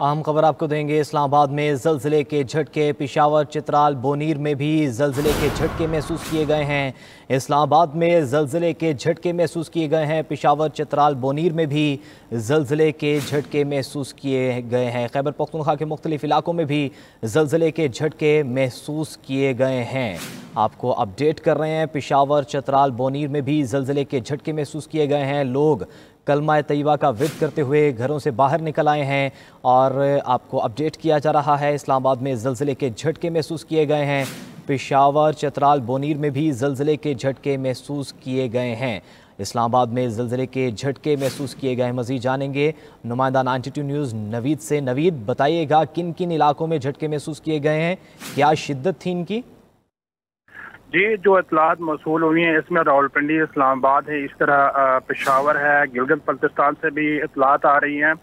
अहम खबर आपको देंगे। इस्लामाबाद में ज़लज़ले के झटके, पिशावर, चित्राल, बोनीर में भी ज़लज़ले के झटके महसूस किए गए हैं। इस्लामाबाद में ज़लज़ले के झटके महसूस किए गए हैं। पिशावर, चित्राल, बोनीर में भी ज़लज़ले के झटके महसूस किए गए हैं। खैबर पख्तूनख्वा के मुख्तलिफ इलाकों में भी ज़लज़ले के झटके महसूस किए गए हैं। आपको अपडेट कर रहे हैं। पिशावर, चित्राल, बोनीर में भी ज़लज़ले के झटके महसूस किए गए हैं। लोग कलमा तैयबा का विर्द करते हुए घरों से बाहर निकल आए हैं और आपको अपडेट किया जा रहा है। इस्लामाबाद में ज़लज़ले के झटके महसूस किए गए हैं। पिशावर, चित्राल, बोनीर में भी ज़लज़ले के झटके महसूस किए गए हैं। इस्लामाबाद में ज़लज़ले के झटके महसूस किए गए हैं। मज़ीद जानेंगे नुमाइंदा 92 न्यूज़ नवीद से। नवीद, बताइएगा किन किन इलाकों में झटके महसूस किए गए हैं, क्या शिद्दत थी इनकी? जी, जो इतलात मौसूल हुई हैं इसमें रावलपिंडी, इस्लामाबाद है, इस तरह पेशावर है, गिलगित बल्तिस्तान से भी इतलात आ रही हैं।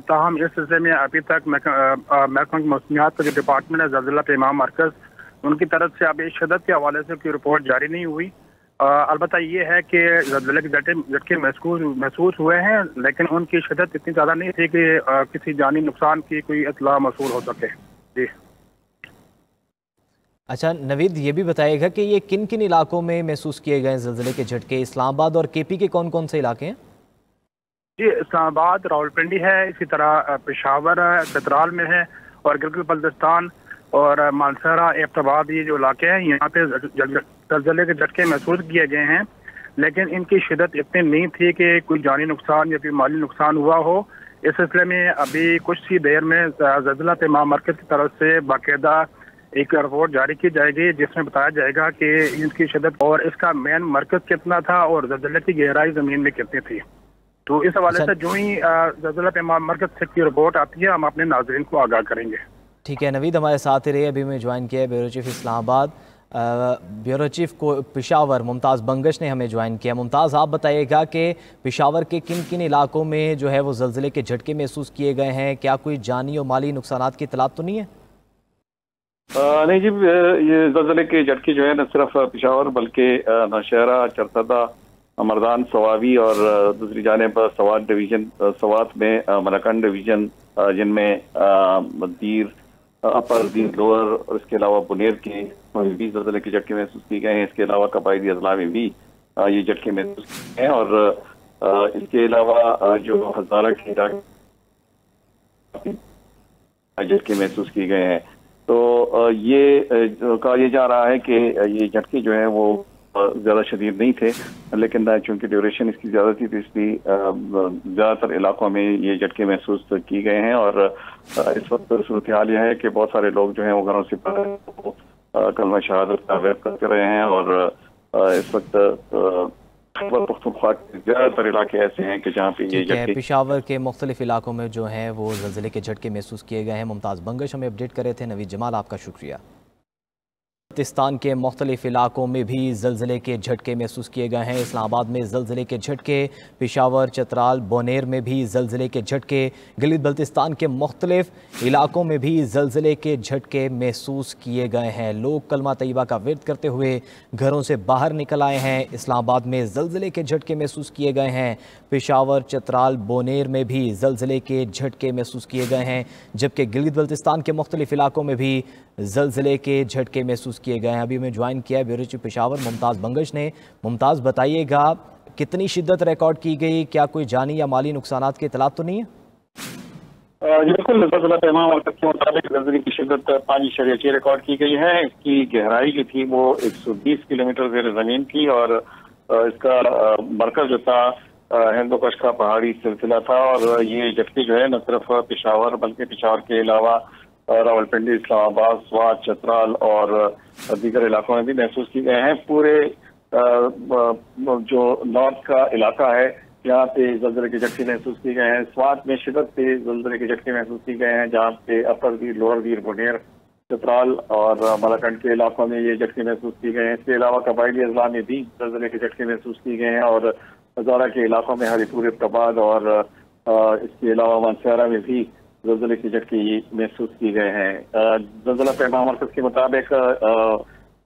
ताहम इस सिलसिले में अभी तक महकमा मौसमियात का जो डिपार्टमेंट है, ज़लज़ला पैमा मरकज़, उनकी तरफ से अभी शिद्दत के हवाले से कोई रिपोर्ट जारी नहीं हुई। अलबत्ता ये है कि ज़लज़ले के झटके महसूस हुए हैं, लेकिन उनकी शिद्दत इतनी ज़्यादा नहीं थी कि किसी जानी नुकसान की कोई इतला मौसूल हो सके। जी अच्छा नवीद, ये भी बताइएगा कि ये किन किन इलाकों में महसूस किए गए ज़लज़ले के झटके? इस्लामाबाद और केपी के कौन कौन से इलाके हैं? जी, इस्लामाबाद, रावलपिंडी है, इसी तरह पेशावर है, चित्राल में है, और गिलगित बल्तिस्तान और मानसरा, एबटाबाद, ये जो इलाके हैं यहाँ पे ज़लज़ले के झटके महसूस किए गए हैं। लेकिन इनकी शिद्दत इतनी नहीं थी कि कोई जानी नुकसान या फिर माली नुकसान हुआ हो। इस सिलसिले में अभी कुछ सी देर में ज़लज़ला पैमा मरकज़ की तरफ से बाकायदा एक रिपोर्ट जारी की जाएगी, जिसमें बताया जाएगा कि इनकी शिद्दत और इसका मेन मरकज कितना था और ज़लज़ले की गहराई ज़मीन में कितनी थी। तो इस हवाले से जो ही ज़लज़ला पैमा मरकज से की रिपोर्ट आती है, हम अपने नाज़रीन को आगाह करेंगे। ठीक है नवीद, हमारे साथ ही रहे। अभी मैं ज्वाइन किया bureau chief Islamabad, bureau chief को पिशावर मुमताज़ बंगश ने हमें ज्वाइन किया। मुमताज़, आप बताइएगा कि पिशावर के किन किन इलाकों में जो है वो ज़लज़ले के झटके महसूस किए गए हैं? क्या कोई जानी और माली नुकसानात की इत्तलात तो नहीं है? नहीं जी, ये ज़लज़ले के झटके जो है न सिर्फ पिशावर बल्कि नौशहरा, चरसदा, मर्दान, सवावी और दूसरी जानिब सवात डिवीज़न, सवात में मलकन डिवीज़न, जिनमें दीर, अपर दीर, लोअर और इसके अलावा बुनेर के भी ज़लज़ले के झटके महसूस किए गए हैं। इसके अलावा कबायली अजला में भी ये झटके महसूस किए हैं और इसके अलावा जो हज़ारा के इलाके झटके महसूस किए गए हैं। तो ये कहा जा रहा है कि ये झटके जो है वो ज़्यादा शदीद नहीं थे, लेकिन चूंकि ड्यूरेशन इसकी ज़्यादा थी तो इसलिए ज़्यादातर इलाकों में ये झटके महसूस किए गए हैं। और इस वक्त सूरत हाल यह है कि बहुत सारे लोग जो हैं वो घरों से कलमा शहादत का व्यक्त करते रहे हैं और इस वक्त पख्तूनख्वा के ज़्यादातर इलाके ऐसे हैं कि जहाँ पे ये झटके। पिशावर के मुख्तलिफ इलाकों में जो हैं वो ज़लज़ले के झटके महसूस किए गए हैं। मुमताज़ बंगश हमें अपडेट कर रहे थे। नवीद जमाल, आपका शुक्रिया। पाकिस्तान के मुख्तलिफ इलाकों में भी ज़लज़ले के झटके महसूस किए गए हैं। इस्लामाबाद में ज़लज़ले के झटके, पिशावर, चित्राल, बोनेर में भी ज़लज़ले के झटके, गिलगित बल्तिस्तान के मुख्तलिफ इलाकों में भी ज़लज़ले के झटके महसूस किए गए हैं। लोग कलमा तैयबा का विर्द करते हुए घरों से बाहर निकल आए हैं। इस्लामाबाद में ज़लज़ले के झटके महसूस किए गए हैं। पिशावर, चित्राल, बोनेर में भी ज़लज़ले के झटके महसूस किए गए हैं, जबकि गिलगित बल्तिस्तान के मुख्तलिफ इलाकों में भी ज़लज़ले के झटके महसूस किए गए हैं। अभी मैं ज्वाइन किया है ब्यूरो चीफ पेशावर मुमताज़ बंगश ने। मुमताज़, बताइएगा कितनी शिद्दत रिकॉर्ड की गई? क्या कोई जानी या माली नुकसानात की इत्तलात तो नहीं है? बिल्कुल, ज़लज़ला पैमा मरकज़ के मुताबिक ज़लज़ले की शिद्दत 5.6 रिकॉर्ड की गई है। इसकी गहराई जो थी वो 120 किलोमीटर ज़ेर ज़मीन थी और इसका मरकज़ जो था हिंदोकश का पहाड़ी सिलसिला था। और ये झटके जो है न सिर्फ पेशावर बल्कि पेशावर के अलावा रावलपिंडी, इस्लामाबाद, स्वात, चित्राल और दीगर इलाकों में भी महसूस किए गए हैं। पूरे जो नॉर्थ का इलाका है यहाँ पे ज़लज़ले के झटके महसूस किए गए हैं। स्वात में शिद्दत से ज़लज़ले के झटके महसूस किए गए हैं, जहाँ पे अपर दीर, लोअर दीर, बुनेर, चित्राल और मलकंड के इलाकों में ये झटके महसूस किए गए हैं। इसके अलावा कबायली अजला में भी ज़लज़ले के झटके महसूस किए गए हैं और हज़ारा के इलाकों में हरीपुर, एबटाबाद और इसके अलावा मानसरा में भी ज़लज़ले के झटके महसूस किए गए हैं। ज़लज़ला पैमा मरकज़ के मुताबिक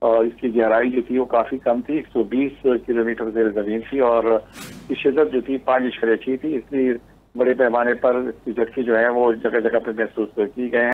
इसकी गहराई जो थी वो काफ़ी कम थी, 120 किलोमीटर ज़ेर ज़मीन थी और इसकी शिद्दत जो थी 5.6 थी। इसलिए बड़े पैमाने पर इसकी झटके जो है वो जगह जगह पर महसूस की गए हैं।